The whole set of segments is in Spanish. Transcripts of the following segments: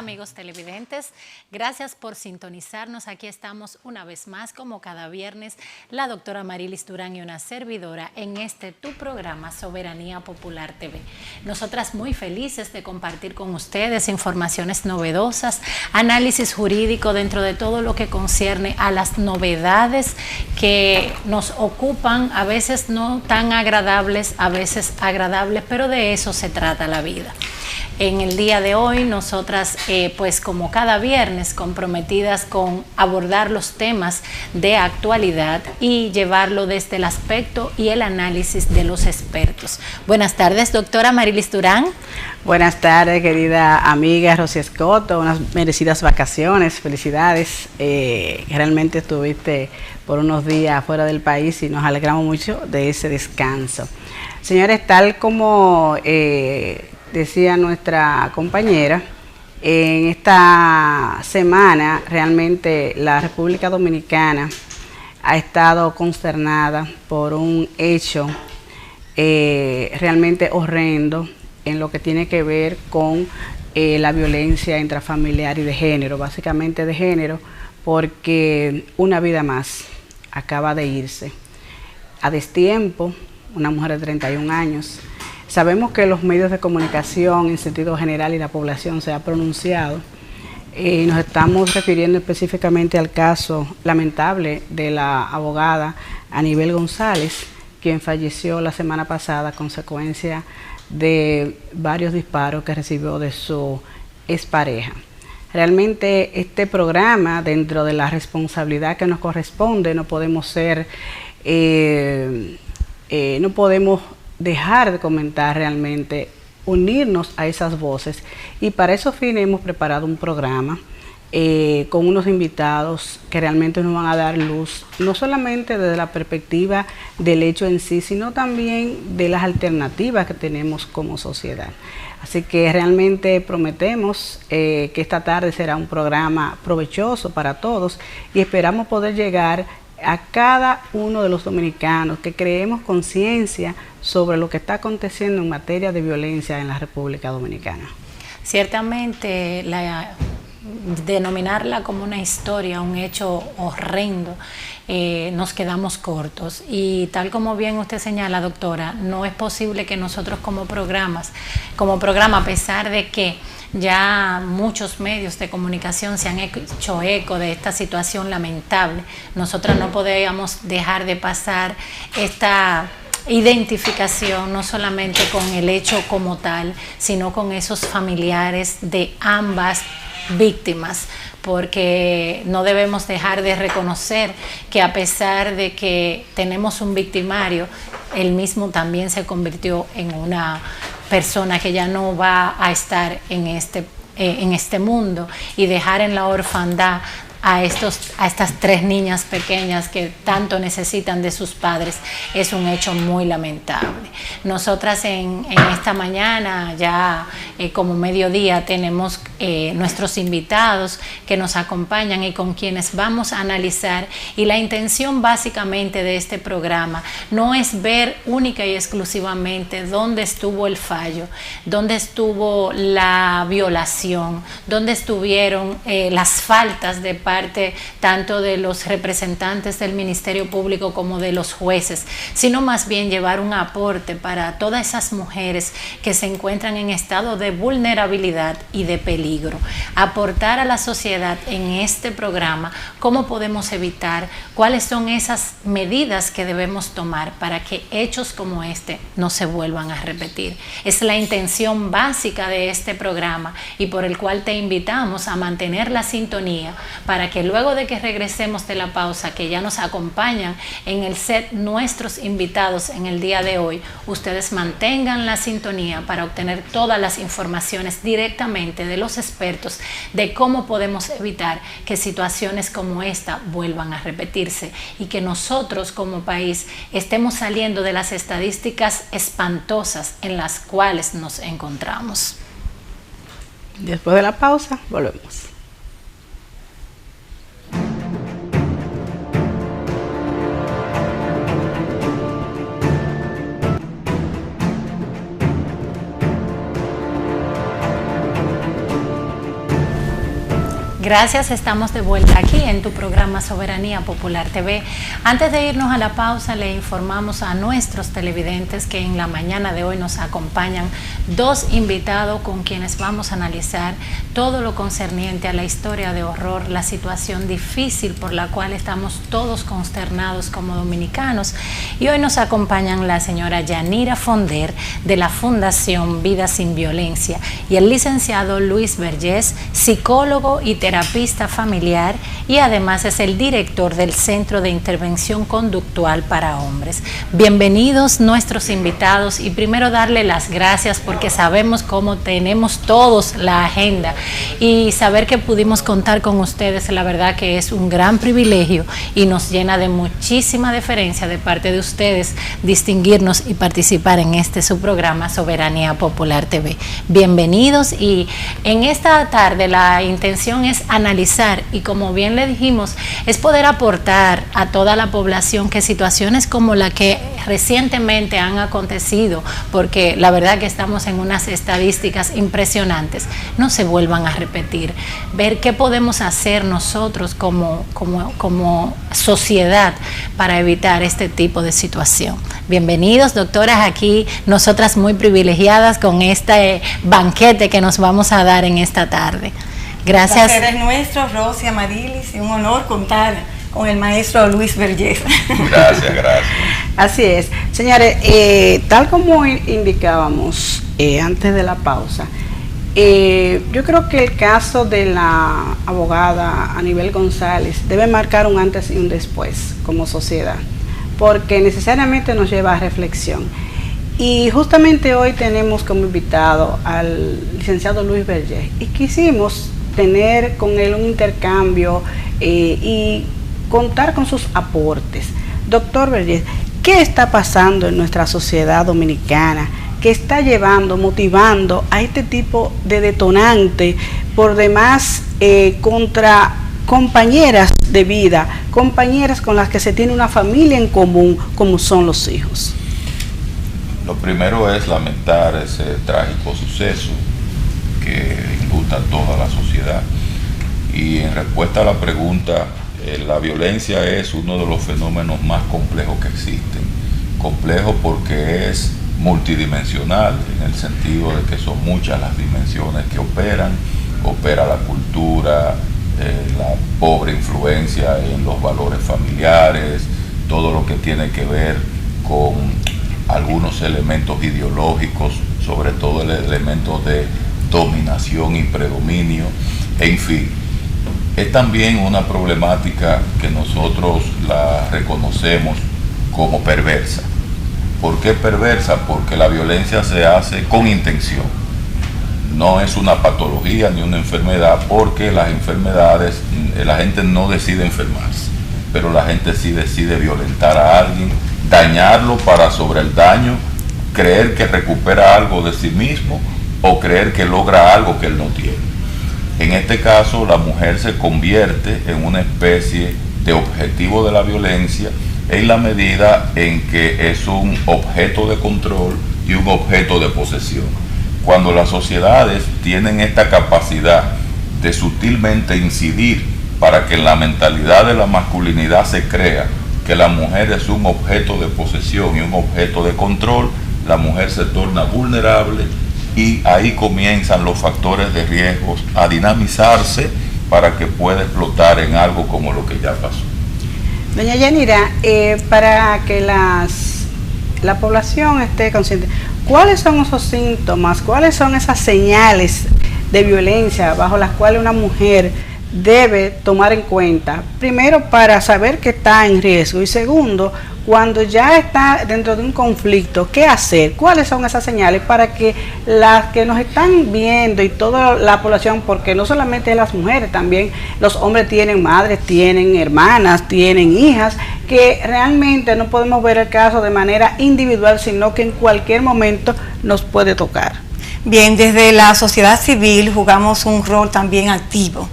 amigos televidentes, gracias por sintonizarnos. Aquí estamos una vez más, como cada viernes, la doctora Marilis Durán y una servidora en tu programa Soberanía Popular TV. Nosotras muy felices de compartir con ustedes informaciones novedosas, análisis jurídico dentro de todo lo que concierne a las novedades que nos ocupan, a veces no tan agradables, a veces agradables, pero de eso se trata la vida. En el día de hoy, nosotras, pues como cada viernes, comprometidas con abordar los temas de actualidad y llevarlo desde el aspecto y el análisis de los expertos. Buenas tardes, doctora Marilis Durán. Buenas tardes, querida amiga Rosy Escoto, unas merecidas vacaciones, felicidades. Realmente estuviste por unos días fuera del país y nos alegramos mucho de ese descanso. Señores, tal como decía nuestra compañera, en esta semana realmente la República Dominicana ha estado consternada por un hecho realmente horrendo en lo que tiene que ver con la violencia intrafamiliar y de género, básicamente de género, porque una vida más acaba de irse a destiempo, una mujer de 31 años. Sabemos que los medios de comunicación en sentido general y la población se ha pronunciado. Nos estamos refiriendo específicamente al caso lamentable de la abogada Anibel González, quien falleció la semana pasada a consecuencia de varios disparos que recibió de su expareja. Realmente este programa, dentro de la responsabilidad que nos corresponde, no podemos dejar de comentar realmente, unirnos a esas voces, y para esos fines hemos preparado un programa con unos invitados que realmente nos van a dar luz, no solamente desde la perspectiva del hecho en sí, sino también de las alternativas que tenemos como sociedad. Así que realmente prometemos que esta tarde será un programa provechoso para todos y esperamos poder llegar a cada uno de los dominicanos que creemos conciencia sobre lo que está aconteciendo en materia de violencia en la República Dominicana. Ciertamente, denominarla como una historia, un hecho horrendo, nos quedamos cortos, y tal como bien usted señala, doctora, no es posible que nosotros como programa, a pesar de que ya muchos medios de comunicación se han hecho eco de esta situación lamentable, nosotras no podíamos dejar de pasar esta identificación, no solamente con el hecho como tal, sino con esos familiares de ambas víctimas, porque no debemos dejar de reconocer que a pesar de que tenemos un victimario, él mismo también se convirtió en una persona que ya no va a estar en este mundo, y dejar en la orfandad a estas tres niñas pequeñas que tanto necesitan de sus padres es un hecho muy lamentable. Nosotras en esta mañana, ya como mediodía, tenemos nuestros invitados que nos acompañan y con quienes vamos a analizar, y la intención básicamente de este programa no es ver única y exclusivamente dónde estuvo el fallo, dónde estuvo la violación, dónde estuvieron las faltas de parte tanto de los representantes del Ministerio Público como de los jueces, sino más bien llevar un aporte para todas esas mujeres que se encuentran en estado de vulnerabilidad y de peligro. Aportar a la sociedad en este programa cómo podemos evitar, cuáles son esas medidas que debemos tomar para que hechos como este no se vuelvan a repetir. Es la intención básica de este programa, y por el cual te invitamos a mantener la sintonía para que luego de que regresemos de la pausa, que ya nos acompañan en el set nuestros invitados en el día de hoy, ustedes mantengan la sintonía para obtener todas las informaciones directamente de los expertos de cómo podemos evitar que situaciones como esta vuelvan a repetirse, y que nosotros como país estemos saliendo de las estadísticas espantosas en las cuales nos encontramos. Después de la pausa, volvemos. Gracias, estamos de vuelta aquí en tu programa Soberanía Popular TV. Antes de irnos a la pausa, le informamos a nuestros televidentes que en la mañana de hoy nos acompañan dos invitados con quienes vamos a analizar todo lo concerniente a la historia de horror, la situación difícil por la cual estamos todos consternados como dominicanos. Y hoy nos acompañan la señora Yanira Fonder de la Fundación Vida Sin Violencia y el licenciado Luis Vergés, psicólogo y terapista familiar, y además es el director del Centro de Intervención Conductual para Hombres. Bienvenidos nuestros invitados, y primero darle las gracias porque sabemos cómo tenemos todos la agenda, y saber que pudimos contar con ustedes, la verdad que es un gran privilegio y nos llena de muchísima deferencia de parte de ustedes distinguirnos y participar en este su programa Soberanía Popular TV. Bienvenidos, y en esta tarde la intención es analizar, y como bien le dijimos, es poder aportar a toda la población que situaciones como la que recientemente han acontecido, porque la verdad que estamos en unas estadísticas impresionantes, no se vuelvan a repetir. Ver qué podemos hacer nosotros como sociedad para evitar este tipo de situación. Bienvenidos, doctoras, aquí nosotras muy privilegiadas con este banquete que nos vamos a dar en esta tarde. Gracias. El placer es nuestro, Rosy, Amarilis, y un honor contar con el maestro Luis Vergés. Gracias, gracias. Así es. Señores, tal como indicábamos antes de la pausa, yo creo que el caso de la abogada Anibel González debe marcar un antes y un después como sociedad, porque necesariamente nos lleva a reflexión. Y justamente hoy tenemos como invitado al licenciado Luis Vergés, y quisimos tener con él un intercambio y contar con sus aportes. Doctor Vergés, ¿qué está pasando en nuestra sociedad dominicana que está llevando, motivando a este tipo de detonante por demás contra compañeras de vida, compañeras con las que se tiene una familia en común, como son los hijos? Lo primero es lamentar ese trágico suceso que involucra a toda la sociedad. Y en respuesta a la pregunta, la violencia es uno de los fenómenos más complejos que existen. Complejo porque es multidimensional, en el sentido de que son muchas las dimensiones que operan. Opera la cultura, la pobre influencia en los valores familiares, todo lo que tiene que ver con algunos elementos ideológicos, sobre todo el elemento de dominación y predominio, en fin. Es también una problemática que nosotros la reconocemos como perversa. ¿Por qué perversa? Porque la violencia se hace con intención. No es una patología ni una enfermedad, porque las enfermedades, la gente no decide enfermarse, pero la gente sí decide violentar a alguien, dañarlo para sobre el daño, creer que recupera algo de sí mismo o creer que logra algo que él no tiene. En este caso, la mujer se convierte en una especie de objetivo de la violencia en la medida en que es un objeto de control y un objeto de posesión. Cuando las sociedades tienen esta capacidad de sutilmente incidir para que en la mentalidad de la masculinidad se crea que la mujer es un objeto de posesión y un objeto de control, la mujer se torna vulnerable, y ahí comienzan los factores de riesgo a dinamizarse para que pueda explotar en algo como lo que ya pasó. Doña Yanira, para que la población esté consciente, ¿cuáles son esos síntomas, cuáles son esas señales de violencia bajo las cuales una mujer debe tomar en cuenta? Primero, para saber que está en riesgo, y segundo, cuando ya está dentro de un conflicto, ¿qué hacer? ¿Cuáles son esas señales para que las que nos están viendo y toda la población, porque no solamente las mujeres, también los hombres tienen madres, tienen hermanas, tienen hijas, que realmente no podemos ver el caso de manera individual, sino que en cualquier momento nos puede tocar? Bien, desde la sociedad civil jugamos un rol también activo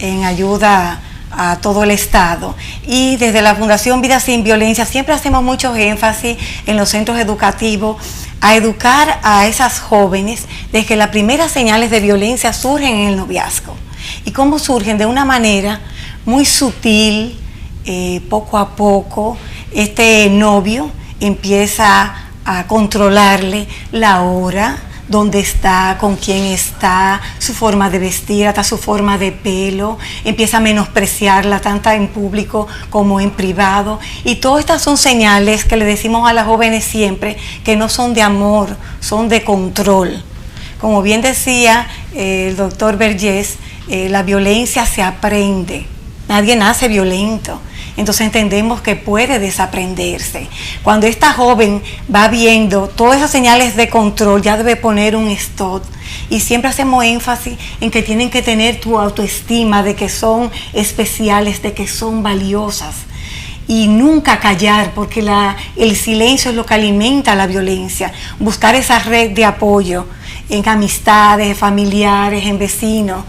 en ayuda a todo el Estado, y desde la Fundación Vida Sin Violencia siempre hacemos mucho énfasis en los centros educativos a educar a esas jóvenes de que las primeras señales de violencia surgen en el noviazgo, y cómo surgen de una manera muy sutil, poco a poco. Este novio empieza a controlarle la hora, dónde está, con quién está, su forma de vestir, hasta su forma de pelo, empieza a menospreciarla tanto en público como en privado, y todas estas son señales que le decimos a las jóvenes siempre que no son de amor, son de control. Como bien decía el doctor Vergés, la violencia se aprende, nadie nace violento. Entonces entendemos que puede desaprenderse. Cuando esta joven va viendo todas esas señales de control, ya debe poner un stop. Y siempre hacemos énfasis en que tienen que tener tu autoestima, de que son especiales, de que son valiosas. Y nunca callar, porque el silencio es lo que alimenta la violencia. Buscar esa red de apoyo en amistades, familiares, en vecinos,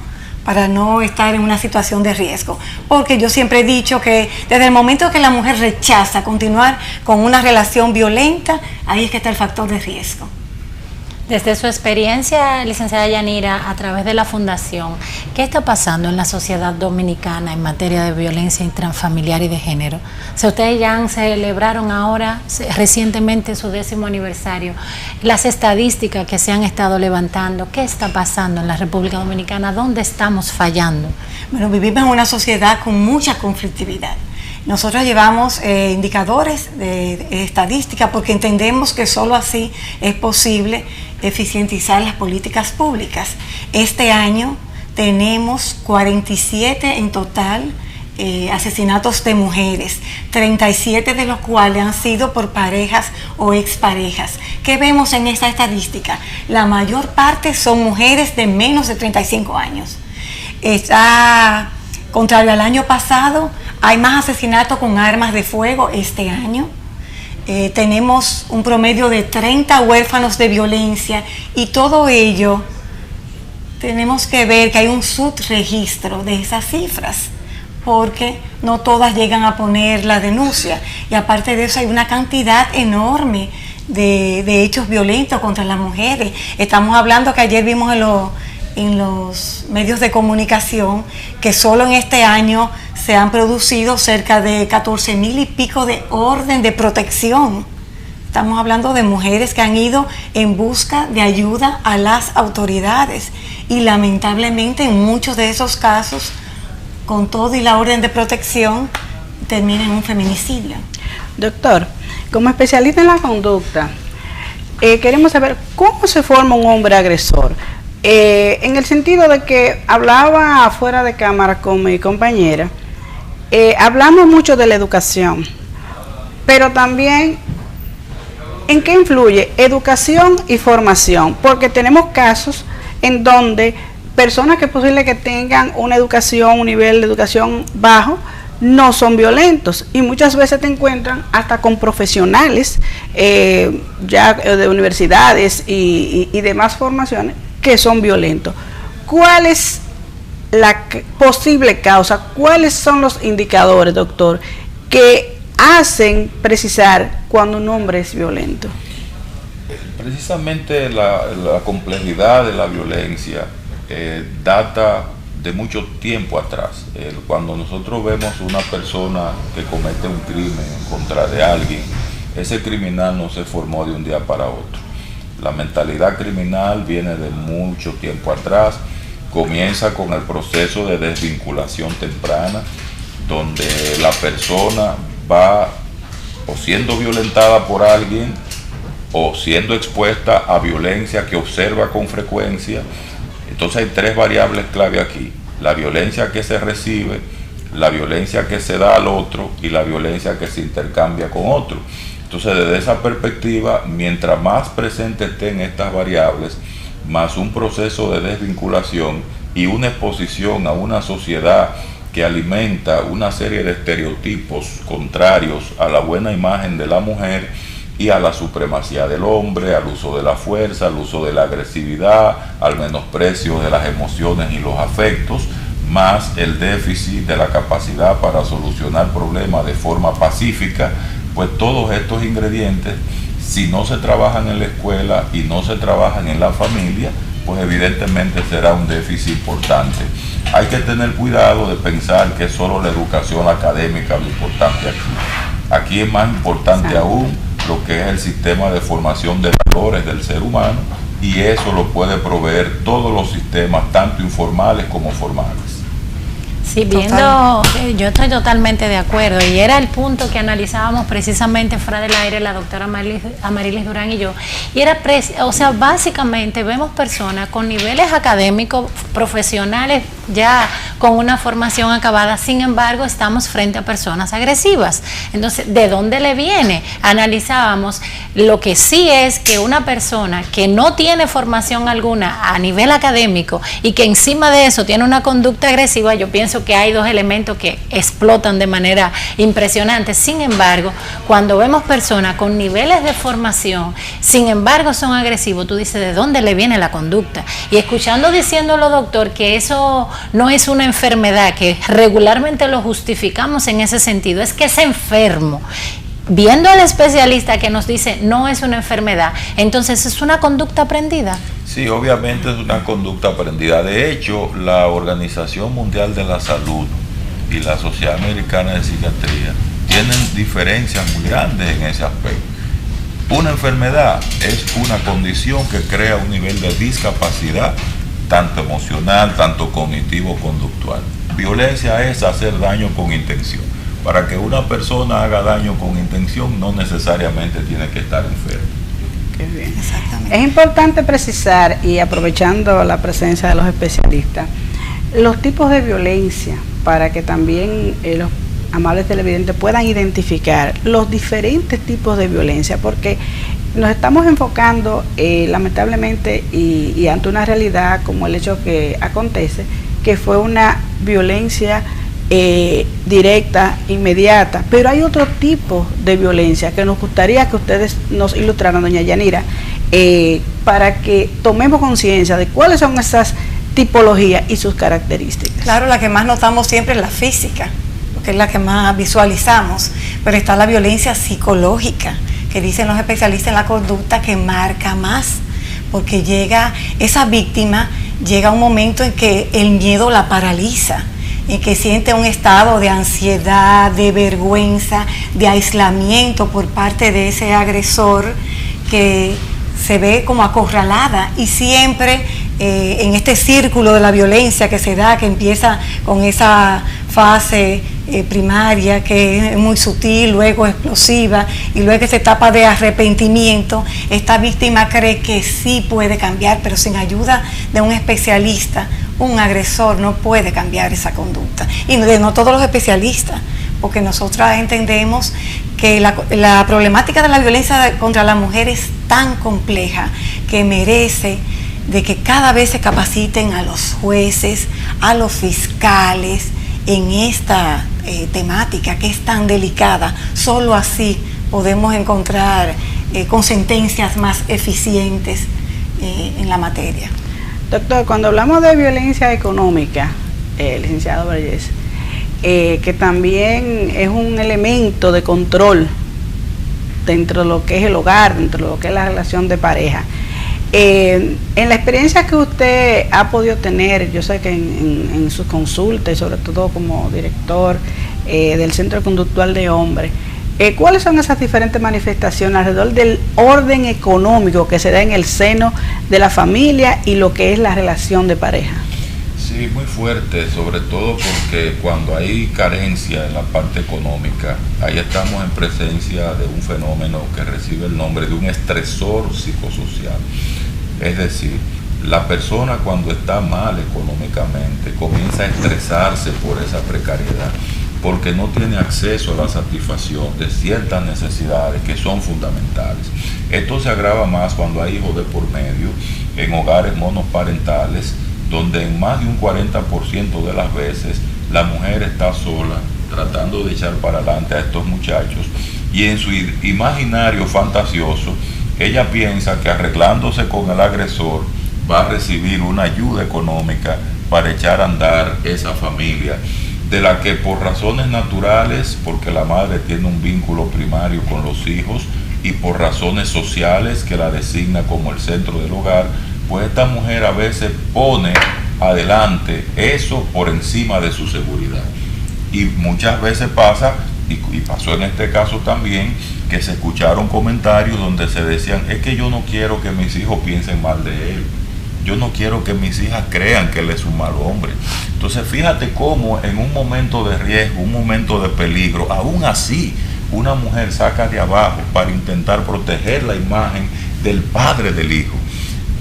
para no estar en una situación de riesgo. Porque yo siempre he dicho que desde el momento que la mujer rechaza continuar con una relación violenta, ahí es que está el factor de riesgo. Desde su experiencia, licenciada Yanira, a través de la Fundación, ¿qué está pasando en la sociedad dominicana en materia de violencia intrafamiliar y de género? Si ustedes ya celebraron ahora recientemente su 10º aniversario, las estadísticas que se han estado levantando, ¿qué está pasando en la República Dominicana? ¿Dónde estamos fallando? Bueno, vivimos en una sociedad con mucha conflictividad. Nosotros llevamos indicadores de estadística porque entendemos que solo así es posible eficientizar las políticas públicas. Este año tenemos 47 en total asesinatos de mujeres, 37 de los cuales han sido por parejas o exparejas. ¿Qué vemos en esta estadística? La mayor parte son mujeres de menos de 35 años. Contrario al año pasado, hay más asesinatos con armas de fuego este año. Tenemos un promedio de 30 huérfanos de violencia, y todo ello tenemos que ver que hay un subregistro de esas cifras, porque no todas llegan a poner la denuncia, y aparte de eso hay una cantidad enorme de hechos violentos contra las mujeres. Estamos hablando que ayer vimos en los medios de comunicación que solo en este año se han producido cerca de 14,000 y pico de orden de protección. Estamos hablando de mujeres que han ido en busca de ayuda a las autoridades, y lamentablemente en muchos de esos casos, con todo y la orden de protección, termina en un feminicidio. Doctor, como especialista en la conducta, queremos saber cómo se forma un hombre agresor. En el sentido de que hablaba fuera de cámara con mi compañera, hablamos mucho de la educación, pero también ¿en qué influye educación y formación? Porque tenemos casos en donde personas que es posible que tengan una educación, un nivel de educación bajo, no son violentos, y muchas veces te encuentran hasta con profesionales ya de universidades y demás formaciones que son violentos. ¿Cuál es la posible causa? ¿Cuáles son los indicadores, doctor, que hacen precisar cuando un hombre es violento? Precisamente la complejidad de la violencia data de mucho tiempo atrás. Cuando nosotros vemos una persona que comete un crimen en contra de alguien, ese criminal no se formó de un día para otro. La mentalidad criminal viene de mucho tiempo atrás, comienza con el proceso de desvinculación temprana, donde la persona va o siendo violentada por alguien o siendo expuesta a violencia que observa con frecuencia. Entonces hay tres variables clave aquí: la violencia que se recibe, la violencia que se da al otro y la violencia que se intercambia con otro. Entonces, desde esa perspectiva, mientras más presentes estén estas variables, más un proceso de desvinculación y una exposición a una sociedad que alimenta una serie de estereotipos contrarios a la buena imagen de la mujer y a la supremacía del hombre, al uso de la fuerza, al uso de la agresividad, al menosprecio de las emociones y los afectos, más el déficit de la capacidad para solucionar problemas de forma pacífica, pues todos estos ingredientes, si no se trabajan en la escuela y no se trabajan en la familia, pues evidentemente será un déficit importante. hay que tener cuidado de pensar que es solo la educación académica lo importante aquí. Aquí es más importante aún lo que es el sistema de formación de valores del ser humano, y eso lo puede proveer todos los sistemas, tanto informales como formales. Sí, yo estoy totalmente de acuerdo, y era el punto que analizábamos precisamente fuera del aire la doctora Amarilis Durán y yo, y era, básicamente vemos personas con niveles académicos, profesionales, ya con una formación acabada, sin embargo estamos frente a personas agresivas. Entonces, ¿de dónde le viene? Analizábamos, lo que sí es que una persona que no tiene formación alguna a nivel académico y que encima de eso tiene una conducta agresiva, yo pienso que hay dos elementos que explotan de manera impresionante. Sin embargo, cuando vemos personas con niveles de formación, sin embargo son agresivos, tú dices, ¿de dónde le viene la conducta? Y escuchando diciéndolo, doctor, que eso no es una enfermedad, que regularmente lo justificamos en ese sentido, es que es enfermo. Viendo al especialista que nos dice no es una enfermedad, entonces es una conducta aprendida. Sí, obviamente es una conducta aprendida. De hecho, la Organización Mundial de la Salud y la Sociedad Americana de Psiquiatría tienen diferencias muy grandes en ese aspecto. Una enfermedad es una condición que crea un nivel de discapacidad, tanto emocional, tanto cognitivo-conductual. Violencia es hacer daño con intención. Para que una persona haga daño con intención, no necesariamente tiene que estar enferma. Qué bien. Exactamente. Es importante precisar, y aprovechando la presencia de los especialistas, los tipos de violencia, para que también los amables televidentes puedan identificar los diferentes tipos de violencia, porque nos estamos enfocando lamentablemente y ante una realidad como el hecho que acontece, que fue una violencia directa, inmediata, pero hay otro tipo de violencia que nos gustaría que ustedes nos ilustraran, doña Yanira, para que tomemos conciencia de cuáles son esas tipologías y sus características. Claro, la que más notamos siempre es la física, porque es la que más visualizamos, pero está la violencia psicológica, que dicen los especialistas en la conducta que marca más, porque esa víctima llega un momento en que el miedo la paraliza, en que siente un estado de ansiedad, de vergüenza, de aislamiento por parte de ese agresor, que se ve como acorralada, y siempre en este círculo de la violencia que se da, que empieza con esa fase primaria que es muy sutil, luego explosiva, y luego esa etapa de arrepentimiento, esta víctima cree que sí puede cambiar, pero sin ayuda de un especialista, un agresor no puede cambiar esa conducta. Y no todos los especialistas, porque nosotras entendemos que la problemática de la violencia contra la mujer es tan compleja que merece de que cada vez se capaciten a los jueces, a los fiscales en esta temática que es tan delicada. Solo así podemos encontrar con sentencias más eficientes en la materia. Doctor, cuando hablamos de violencia económica, licenciado Vergés, que también es un elemento de control dentro de lo que es el hogar, dentro de lo que es la relación de pareja, en la experiencia que usted ha podido tener, yo sé que en sus consultas, y sobre todo como director del Centro Conductual de Hombres, ¿cuáles son esas diferentes manifestaciones alrededor del orden económico que se da en el seno de la familia y lo que es la relación de pareja? Sí, muy fuerte, sobre todo porque cuando hay carencia en la parte económica, ahí estamos en presencia de un fenómeno que recibe el nombre de un estresor psicosocial. Es decir, la persona cuando está mal económicamente comienza a estresarse por esa precariedad, porque no tiene acceso a la satisfacción de ciertas necesidades que son fundamentales. Esto se agrava más cuando hay hijos de por medio, en hogares monoparentales, donde en más de un 40% de las veces la mujer está sola, tratando de echar para adelante a estos muchachos, y en su imaginario fantasioso, ella piensa que arreglándose con el agresor va a recibir una ayuda económica para echar a andar esa familia, de la que por razones naturales, porque la madre tiene un vínculo primario con los hijos, y por razones sociales que la designa como el centro del hogar, pues esta mujer a veces pone adelante eso por encima de su seguridad. Y muchas veces pasa, y pasó en este caso también, que se escucharon comentarios donde se decían, es que yo no quiero que mis hijos piensen mal de él, yo no quiero que mis hijas crean que él es un mal hombre. Entonces fíjate cómo en un momento de riesgo, un momento de peligro, aún así una mujer saca de abajo para intentar proteger la imagen del padre del hijo.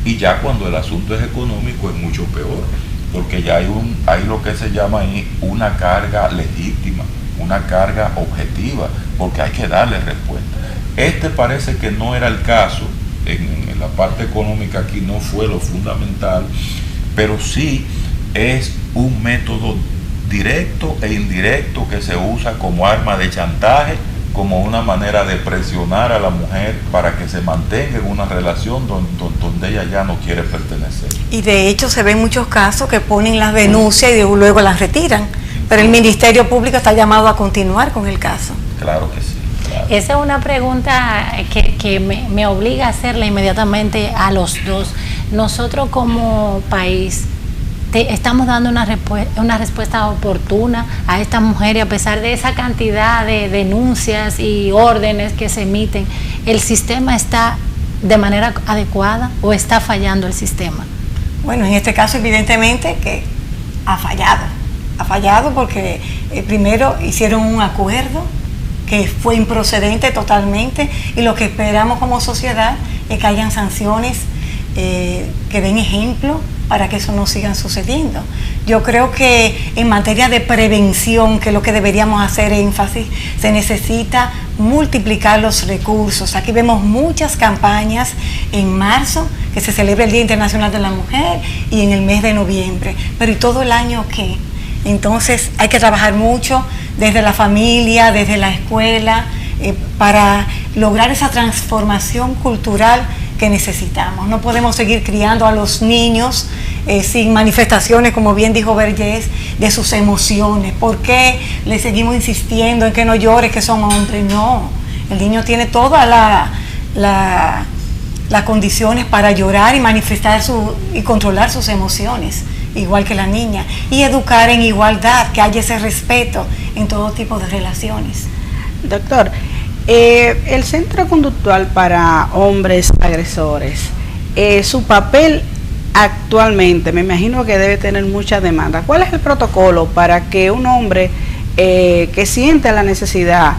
Y ya cuando el asunto es económico es mucho peor, porque ya hay lo que se llama ahí una carga legítima, una carga objetiva, porque hay que darle respuesta. Este parece que no era el caso, en la parte económica aquí no fue lo fundamental, pero sí es un método directo e indirecto que se usa como arma de chantaje, como una manera de presionar a la mujer para que se mantenga en una relación donde ella ya no quiere pertenecer. Y de hecho se ven muchos casos que ponen las denuncias y luego las retiran, pero el Ministerio Público está llamado a continuar con el caso. Claro que sí. Claro. Esa es una pregunta que me obliga a hacerla inmediatamente a los dos. Nosotros como país estamos dando una respuesta oportuna a estas mujeres, a pesar de esa cantidad de denuncias y órdenes que se emiten. ¿El sistema está de manera adecuada o está fallando el sistema? Bueno, en este caso evidentemente que ha fallado porque primero hicieron un acuerdo que fue improcedente totalmente, y lo que esperamos como sociedad es que hayan sanciones que den ejemplo para que eso no siga sucediendo. Yo creo que en materia de prevención, que es lo que deberíamos hacer énfasis, se necesita multiplicar los recursos. Aquí vemos muchas campañas en marzo, que se celebra el Día Internacional de la Mujer, y en el mes de noviembre. Pero ¿y todo el año qué? Entonces hay que trabajar mucho desde la familia, desde la escuela, para lograr esa transformación cultural que necesitamos. No podemos seguir criando a los niños sin manifestaciones, como bien dijo Vergés, de sus emociones. ¿Por qué le seguimos insistiendo en que no llores, que son hombres? No, el niño tiene todas las condiciones para llorar y manifestar y controlar sus emociones, igual que la niña. Y educar en igualdad, que haya ese respeto en todo tipo de relaciones. Doctor, el Centro Conductual para Hombres Agresores, su papel actualmente, me imagino que debe tener mucha demanda. ¿Cuál es el protocolo para que un hombre que siente la necesidad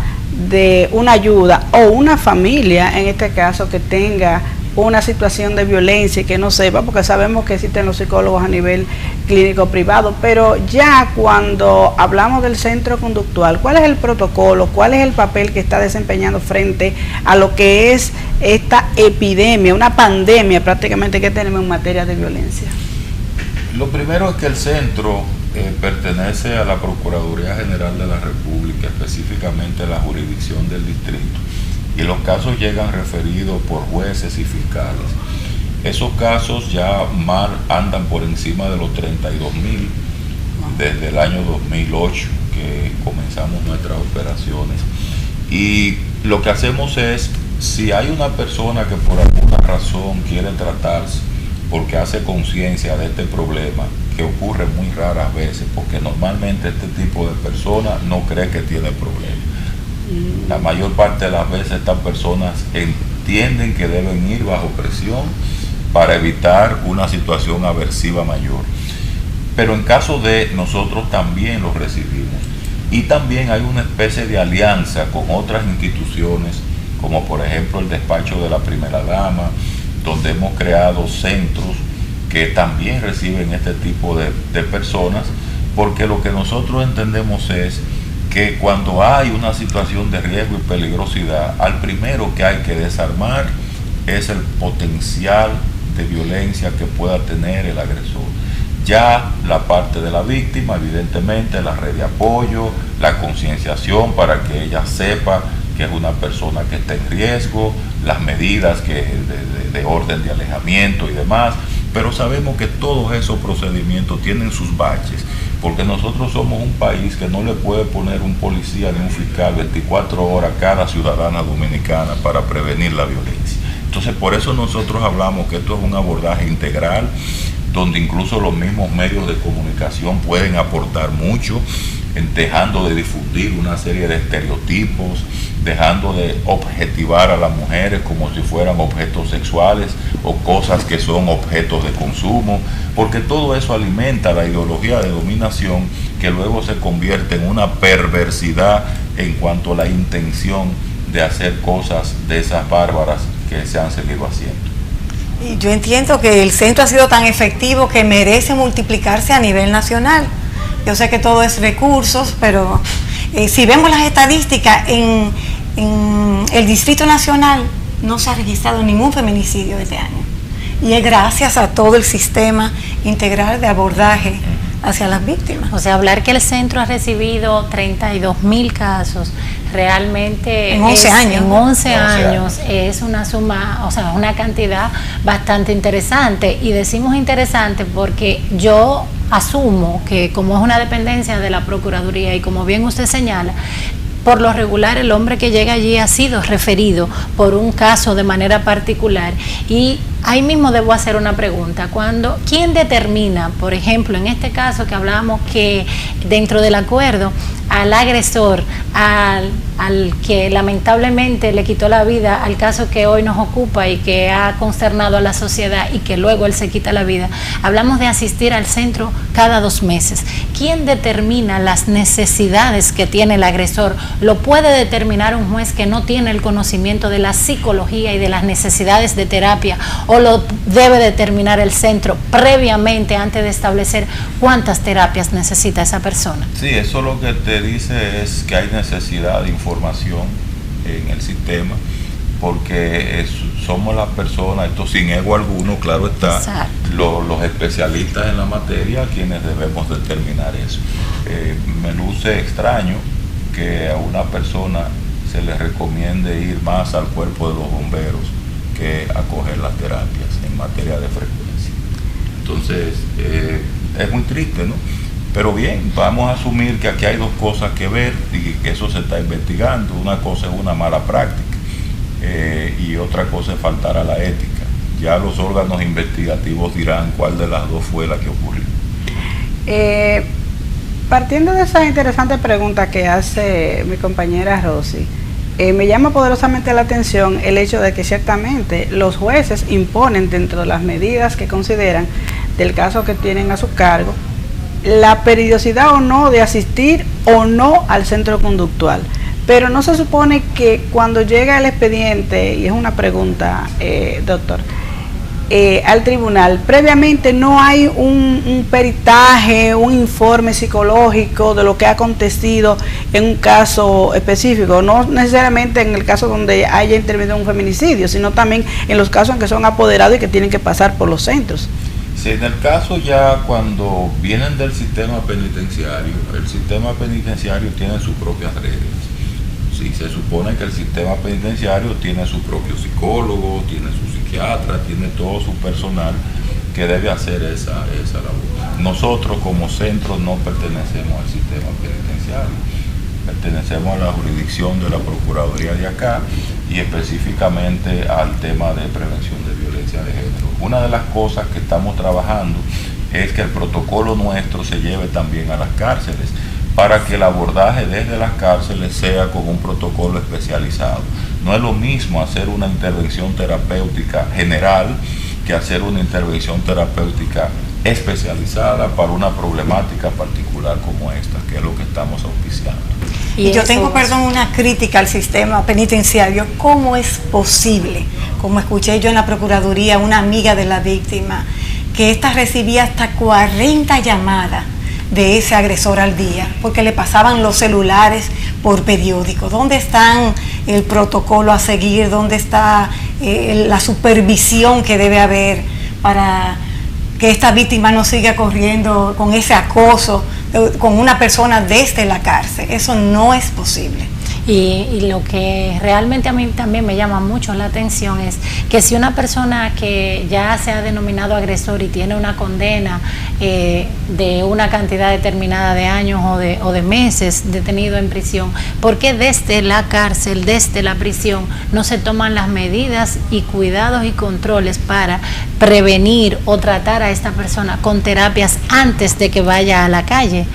de una ayuda, o una familia, en este caso, que tenga una situación de violencia y que no sepa, porque sabemos que existen los psicólogos a nivel clínico privado, pero ya cuando hablamos del centro conductual, ¿cuál es el protocolo? ¿Cuál es el papel que está desempeñando frente a lo que es esta epidemia, una pandemia prácticamente que tenemos en materia de violencia? Lo primero es que el centro pertenece a la Procuraduría General de la República, específicamente la jurisdicción del distrito, y los casos llegan referidos por jueces y fiscales. Esos casos ya andan por encima de los 32.000 desde el año 2008 que comenzamos nuestras operaciones. Y lo que hacemos es, si hay una persona que por alguna razón quiere tratarse porque hace conciencia de este problema, que ocurre muy raras veces, porque normalmente este tipo de personas no cree que tiene problema. La mayor parte de las veces estas personas entienden que deben ir bajo presión para evitar una situación aversiva mayor. Pero en caso de, nosotros también los recibimos. Y también hay una especie de alianza con otras instituciones, como por ejemplo el despacho de la primera dama, donde hemos creado centros que también reciben este tipo de personas, porque lo que nosotros entendemos es que cuando hay una situación de riesgo y peligrosidad, al primero que hay que desarmar es el potencial de violencia que pueda tener el agresor. Ya la parte de la víctima, evidentemente, la red de apoyo, la concienciación para que ella sepa que es una persona que está en riesgo, las medidas de orden de alejamiento y demás, pero sabemos que todos esos procedimientos tienen sus baches, porque nosotros somos un país que no le puede poner un policía ni un fiscal 24 horas a cada ciudadana dominicana para prevenir la violencia. Entonces, por eso nosotros hablamos que esto es un abordaje integral donde incluso los mismos medios de comunicación pueden aportar mucho, dejando de difundir una serie de estereotipos, dejando de objetivar a las mujeres como si fueran objetos sexuales o cosas que son objetos de consumo, porque todo eso alimenta la ideología de dominación que luego se convierte en una perversidad en cuanto a la intención de hacer cosas de esas bárbaras que se han seguido haciendo. Y yo entiendo que el centro ha sido tan efectivo que merece multiplicarse a nivel nacional. Yo sé que todo es recursos, pero si vemos las estadísticas, en el Distrito Nacional no se ha registrado ningún feminicidio este año. Y es gracias a todo el sistema integral de abordaje hacia las víctimas. O sea, hablar que el centro ha recibido 32.000 casos, realmente en 11 años. En 11 años es una suma, o sea, una cantidad bastante interesante. Y decimos interesante porque yo asumo que como es una dependencia de la Procuraduría y como bien usted señala, por lo regular el hombre que llega allí ha sido referido por un caso de manera particular. Y ahí mismo debo hacer una pregunta. ¿Quién determina, por ejemplo, en este caso que hablábamos que dentro del acuerdo al agresor, al que lamentablemente le quitó la vida al caso que hoy nos ocupa y que ha consternado a la sociedad y que luego él se quita la vida? Hablamos de asistir al centro cada 2 meses. ¿Quién determina las necesidades que tiene el agresor? ¿Lo puede determinar un juez que no tiene el conocimiento de la psicología y de las necesidades de terapia? ¿O lo debe determinar el centro previamente antes de establecer cuántas terapias necesita esa persona? Sí, eso lo que te dice es que hay necesidad de información en el sistema, porque somos las personas, esto sin ego alguno, claro está, los especialistas en la materia quienes debemos determinar eso. Me luce extraño que a una persona se le recomiende ir más al cuerpo de los bomberos que acoger las terapias en materia de frecuencia. Entonces, es muy triste, ¿no? Pero bien, vamos a asumir que aquí hay 2 cosas que ver y que eso se está investigando. Una cosa es una mala práctica y otra cosa es faltar a la ética. Ya los órganos investigativos dirán cuál de las 2 fue la que ocurrió. Partiendo de esa interesante pregunta que hace mi compañera Rosy, me llama poderosamente la atención el hecho de que ciertamente los jueces imponen dentro de las medidas que consideran del caso que tienen a su cargo la periodicidad o no de asistir o no al centro conductual. Pero no se supone que cuando llega el expediente, y es una pregunta, doctor, al tribunal, previamente no hay un peritaje, un informe psicológico de lo que ha acontecido en un caso específico, no necesariamente en el caso donde haya intervenido un feminicidio, sino también en los casos en que son apoderados y que tienen que pasar por los centros. Sí, en el caso ya cuando vienen del sistema penitenciario, el sistema penitenciario tiene sus propias reglas. Sí, se supone que el sistema penitenciario tiene su propio psicólogo, tiene su psiquiatra, tiene todo su personal que debe hacer esa labor. Nosotros como centro no pertenecemos al sistema penitenciario, pertenecemos a la jurisdicción de la Procuraduría de acá y específicamente al tema de prevención de violencia de género. Una de las cosas que estamos trabajando es que el protocolo nuestro se lleve también a las cárceles, para que el abordaje desde las cárceles sea con un protocolo especializado. No es lo mismo hacer una intervención terapéutica general que hacer una intervención terapéutica especializada para una problemática particular como esta, que es lo que estamos auspiciando. Y yo tengo, una crítica al sistema penitenciario. ¿Cómo es posible, como escuché yo en la Procuraduría, una amiga de la víctima, que ésta recibía hasta 40 llamadas de ese agresor al día, porque le pasaban los celulares por periódico? ¿Dónde está el protocolo a seguir? ¿Dónde está la supervisión que debe haber para que esta víctima no siga corriendo con ese acoso con una persona desde la cárcel? Eso no es posible. Y lo que realmente a mí también me llama mucho la atención es que si una persona que ya se ha denominado agresor y tiene una condena de una cantidad determinada de años o de meses detenido en prisión, ¿por qué desde la cárcel, desde la prisión, no se toman las medidas y cuidados y controles para prevenir o tratar a esta persona con terapias antes de que vaya a la calle?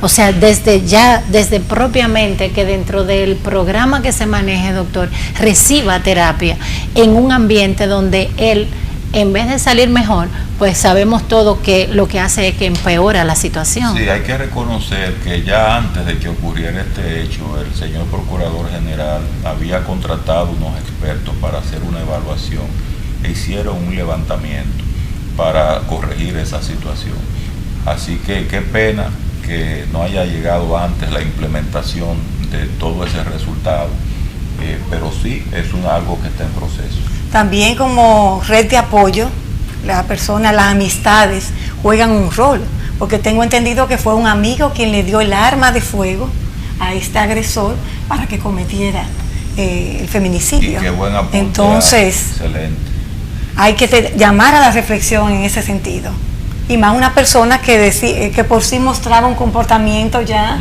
O sea, desde propiamente que dentro del programa que se maneje, doctor, reciba terapia en un ambiente donde él, en vez de salir mejor, pues sabemos todo que lo que hace es que empeora la situación. Sí, hay que reconocer que ya antes de que ocurriera este hecho, el señor Procurador General había contratado unos expertos para hacer una evaluación e hicieron un levantamiento para corregir esa situación. Así que qué pena que no haya llegado antes la implementación de todo ese resultado, pero sí es algo que está en proceso. También como red de apoyo, las amistades juegan un rol, porque tengo entendido que fue un amigo quien le dio el arma de fuego a este agresor para que cometiera el feminicidio. Y qué buen apunte. Entonces, excelente. Hay que llamar a la reflexión en ese sentido. Y más una persona que por sí mostraba un comportamiento ya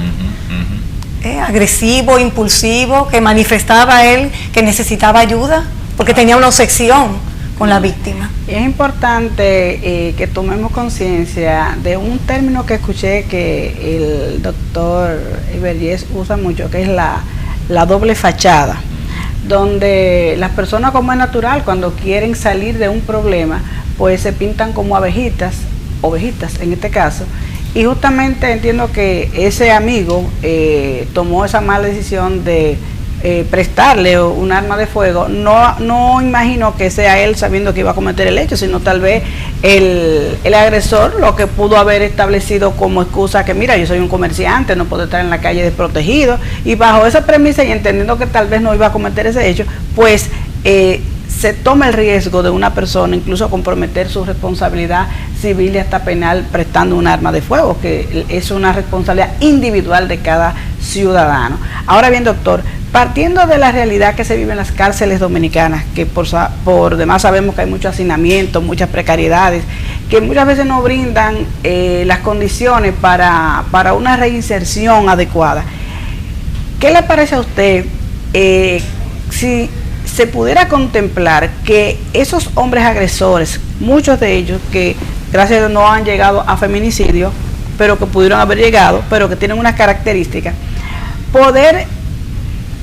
agresivo, impulsivo, que manifestaba él que necesitaba ayuda, porque tenía una obsesión con la víctima. Y es importante que tomemos conciencia de un término que escuché que el doctor Iberiez usa mucho, que es la doble fachada, donde las personas, como es natural, cuando quieren salir de un problema, pues se pintan como ovejitas en este caso, y justamente entiendo que ese amigo tomó esa mala decisión de prestarle un arma de fuego. No imagino que sea él sabiendo que iba a cometer el hecho, sino tal vez el agresor lo que pudo haber establecido como excusa que mira, yo soy un comerciante, no puedo estar en la calle desprotegido, y bajo esa premisa y entendiendo que tal vez no iba a cometer ese hecho, pues se toma el riesgo de una persona incluso comprometer su responsabilidad civil y hasta penal prestando un arma de fuego, que es una responsabilidad individual de cada ciudadano. Ahora bien, doctor, partiendo de la realidad que se vive en las cárceles dominicanas, que por demás sabemos que hay mucho hacinamiento, muchas precariedades, que muchas veces no brindan las condiciones para una reinserción adecuada, ¿qué le parece a usted si se pudiera contemplar que esos hombres agresores, muchos de ellos que gracias a Dios no han llegado a feminicidio, pero que pudieron haber llegado, pero que tienen unas características, poder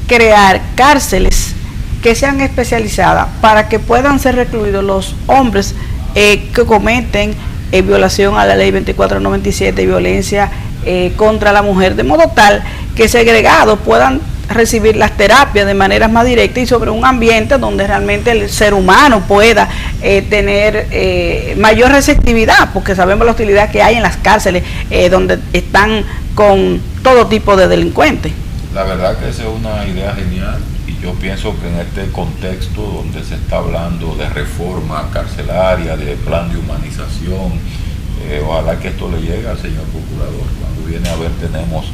crear cárceles que sean especializadas para que puedan ser recluidos los hombres que cometen violación a la ley 2497, violencia contra la mujer, de modo tal que segregados puedan recibir las terapias de manera más directa y sobre un ambiente donde realmente el ser humano pueda tener mayor receptividad, porque sabemos la hostilidad que hay en las cárceles donde están con todo tipo de delincuentes. La verdad que esa es una idea genial, y yo pienso que en este contexto donde se está hablando de reforma carcelaria, de plan de humanización, ojalá que esto le llegue al señor procurador. Cuando viene a ver, tenemos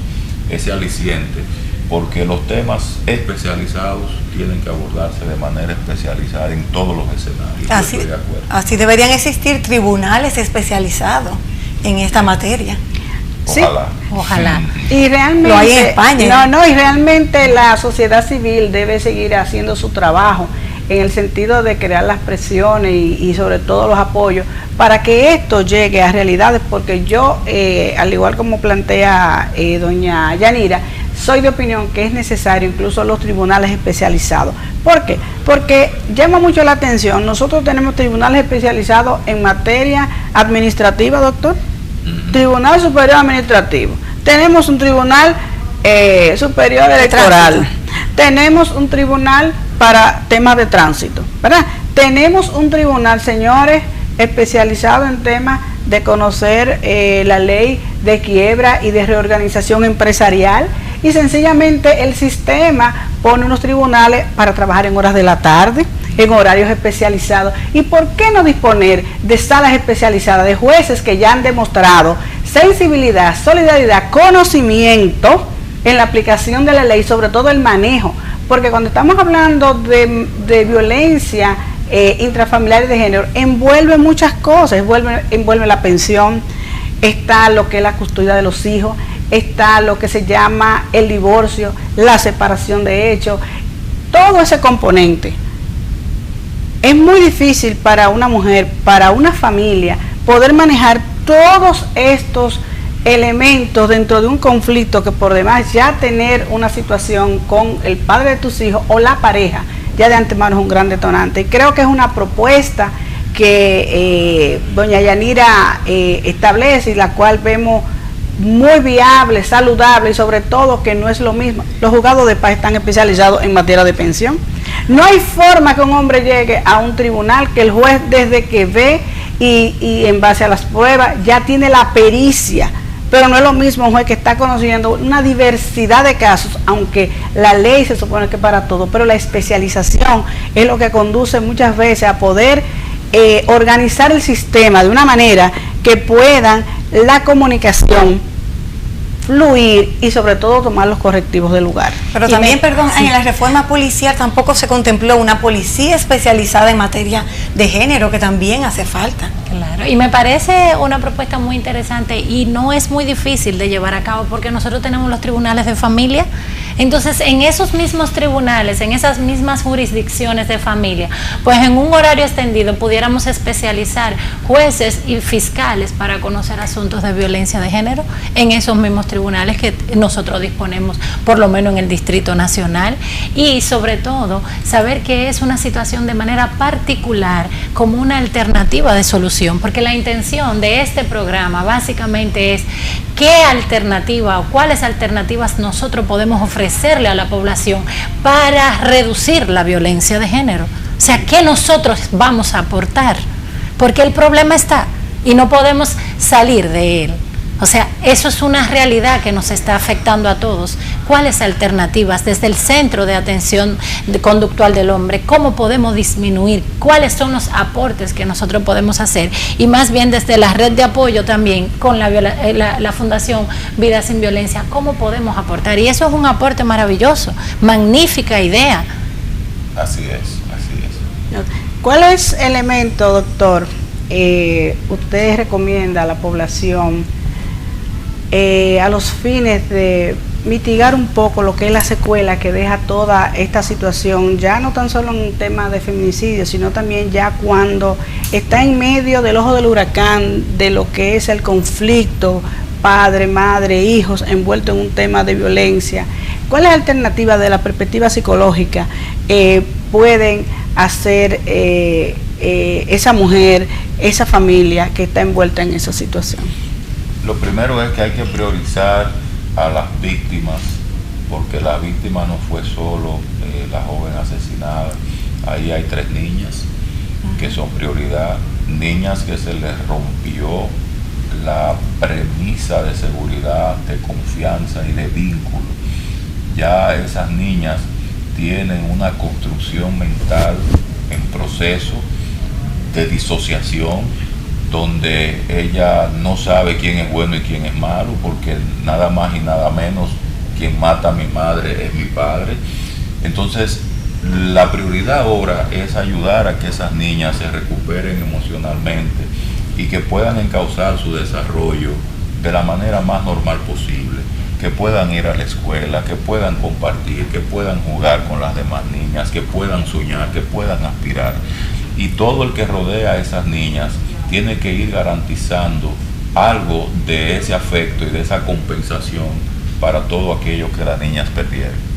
ese aliciente, porque los temas especializados tienen que abordarse de manera especializada en todos los escenarios. Así, estoy de acuerdo. Así deberían existir tribunales especializados en esta materia. Ojalá. Sí, ojalá. Y realmente lo hay en España. Y realmente la sociedad civil debe seguir haciendo su trabajo en el sentido de crear las presiones y sobre todo los apoyos para que esto llegue a realidades, porque yo, al igual como plantea doña Yanira, soy de opinión que es necesario incluso los tribunales especializados. ¿Por qué? Porque llama mucho la atención. Nosotros tenemos tribunales especializados en materia administrativa, doctor. Tribunal Superior Administrativo. Tenemos un Tribunal Superior Electoral. Tenemos un tribunal para temas de tránsito, ¿verdad? Tenemos un tribunal, señores, especializado en temas de conocer la ley de quiebra y de reorganización empresarial, y sencillamente el sistema pone unos tribunales para trabajar en horas de la tarde, en horarios especializados. ¿Y por qué no disponer de salas especializadas, de jueces que ya han demostrado sensibilidad, solidaridad, conocimiento en la aplicación de la ley, sobre todo el manejo, porque cuando estamos hablando de violencia intrafamiliar y de género, envuelve muchas cosas, envuelve la pensión, está lo que es la custodia de los hijos, está lo que se llama el divorcio, la separación de hechos, todo ese componente. Es muy difícil para una mujer, para una familia, poder manejar todos estos elementos dentro de un conflicto, que por demás ya tener una situación con el padre de tus hijos o la pareja, ya de antemano es un gran detonante. Y creo que es una propuesta que doña Yanira establece y la cual vemos muy viable, saludable, y sobre todo que no es lo mismo. Los juzgados de paz están especializados en materia de pensión. No hay forma que un hombre llegue a un tribunal que el juez, desde que ve y en base a las pruebas ya tiene la pericia, pero no es lo mismo un juez que está conociendo una diversidad de casos, aunque la ley se supone que para todo, pero la especialización es lo que conduce muchas veces a poder organizar el sistema de una manera que puedan la comunicación fluir y sobre todo tomar los correctivos del lugar. Pero también, perdón, sí, en la reforma policial tampoco se contempló una policía especializada en materia de género, que también hace falta. Claro, y me parece una propuesta muy interesante y no es muy difícil de llevar a cabo, porque nosotros tenemos los tribunales de familia. Entonces, en esos mismos tribunales, en esas mismas jurisdicciones de familia, pues en un horario extendido pudiéramos especializar jueces y fiscales para conocer asuntos de violencia de género en esos mismos tribunales que nosotros disponemos, por lo menos en el Distrito Nacional, y sobre todo saber que es una situación de manera particular como una alternativa de solución, porque la intención de este programa básicamente es qué alternativa o cuáles alternativas nosotros podemos ofrecerle a la población para reducir la violencia de género. O sea, ¿qué nosotros vamos a aportar? Porque el problema está y no podemos salir de él. O sea, eso es una realidad que nos está afectando a todos. ¿Cuáles alternativas desde el Centro de Atención Conductual del Hombre? ¿Cómo podemos disminuir? ¿Cuáles son los aportes que nosotros podemos hacer? Y más bien desde la red de apoyo también con la Fundación Vida Sin Violencia, ¿cómo podemos aportar? Y eso es un aporte maravilloso, magnífica idea. Así es, así es. ¿Cuáles elementos, doctor, usted recomienda a la población a los fines de mitigar un poco lo que es la secuela que deja toda esta situación, ya no tan solo en un tema de feminicidio, sino también ya cuando está en medio del ojo del huracán de lo que es el conflicto padre, madre, hijos envueltos en un tema de violencia? ¿Cuáles alternativas de la perspectiva psicológica pueden hacer esa mujer, esa familia que está envuelta en esa situación? Lo primero es que hay que priorizar a las víctimas, porque la víctima no fue solo la joven asesinada. Ahí hay 3 niñas que son prioridad, niñas que se les rompió la premisa de seguridad, de confianza y de vínculo. Ya esas niñas tienen una construcción mental en proceso de disociación, donde ella no sabe quién es bueno y quién es malo, porque nada más y nada menos quien mata a mi madre es mi padre. Entonces, la prioridad ahora es ayudar a que esas niñas se recuperen emocionalmente y que puedan encauzar su desarrollo de la manera más normal posible, que puedan ir a la escuela, que puedan compartir, que puedan jugar con las demás niñas, que puedan soñar, que puedan aspirar. Y todo el que rodea a esas niñas tiene que ir garantizando algo de ese afecto y de esa compensación para todo aquello que las niñas perdieron.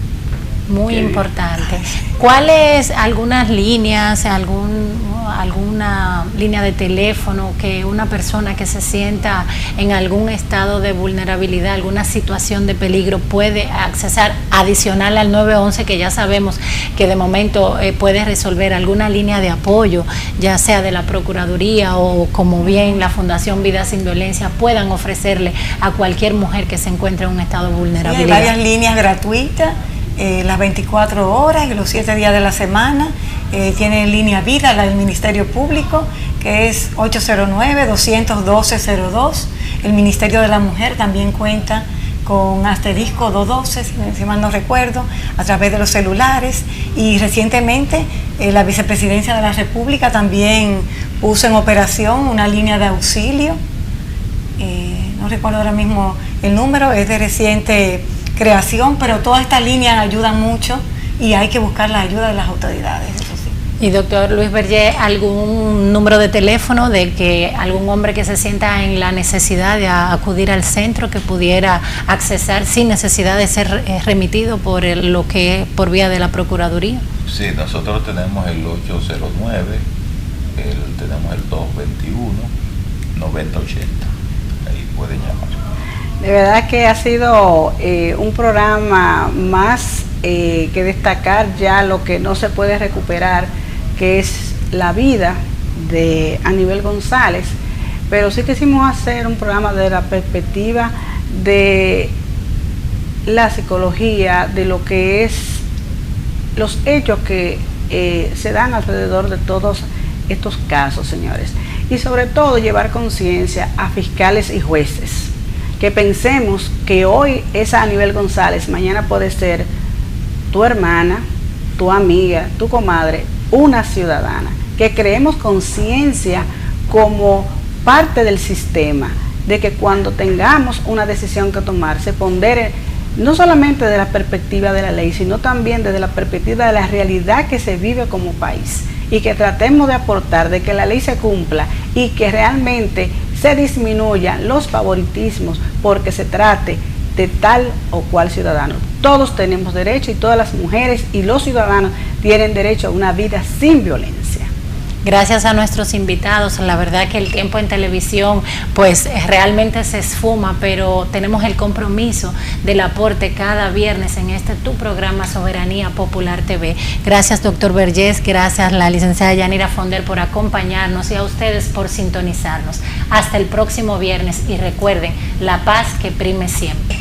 Muy importante. ¿Cuáles algunas líneas, alguna línea de teléfono que una persona que se sienta en algún estado de vulnerabilidad, alguna situación de peligro puede accesar adicional al 911, que ya sabemos que de momento puede resolver? Alguna línea de apoyo, ya sea de la Procuraduría o como bien la Fundación Vida Sin Violencia puedan ofrecerle a cualquier mujer que se encuentre en un estado de vulnerabilidad? Sí, hay varias líneas gratuitas. Las 24 horas y los 7 días de la semana. Tiene línea vida, la del Ministerio Público, que es 809-212-02. El Ministerio de la Mujer también cuenta con asterisco 212, si mal no recuerdo, a través de los celulares. Y recientemente la Vicepresidencia de la República también puso en operación una línea de auxilio. No recuerdo ahora mismo el número, es de reciente creación, pero todas estas líneas ayudan mucho y hay que buscar la ayuda de las autoridades, eso sí. Y doctor Luis Berger, ¿algún número de teléfono de que algún hombre que se sienta en la necesidad de acudir al centro que pudiera accesar sin necesidad de ser remitido por por vía de la Procuraduría? Sí, nosotros tenemos el 809, tenemos el 221-9080, ahí pueden llamar. De verdad que ha sido un programa más que destacar ya lo que no se puede recuperar, que es la vida de Aníbal González, pero sí quisimos hacer un programa de la perspectiva de la psicología, de lo que es los hechos que se dan alrededor de todos estos casos, señores, y sobre todo llevar conciencia a fiscales y jueces, que pensemos que hoy es Aníbal González, mañana puede ser tu hermana, tu amiga, tu comadre, una ciudadana, que creemos conciencia como parte del sistema, de que cuando tengamos una decisión que tomar, se pondere no solamente desde la perspectiva de la ley, sino también desde la perspectiva de la realidad que se vive como país, y que tratemos de aportar, de que la ley se cumpla y que realmente se disminuyan los favoritismos porque se trate de tal o cual ciudadano. Todos tenemos derecho, y todas las mujeres y los ciudadanos tienen derecho a una vida sin violencia. Gracias a nuestros invitados, la verdad que el tiempo en televisión pues realmente se esfuma, pero tenemos el compromiso del aporte cada viernes en tu programa Soberanía Popular TV. Gracias doctor Vergés, gracias la licenciada Yanira Fonder por acompañarnos y a ustedes por sintonizarnos. Hasta el próximo viernes y recuerden, la paz que prime siempre.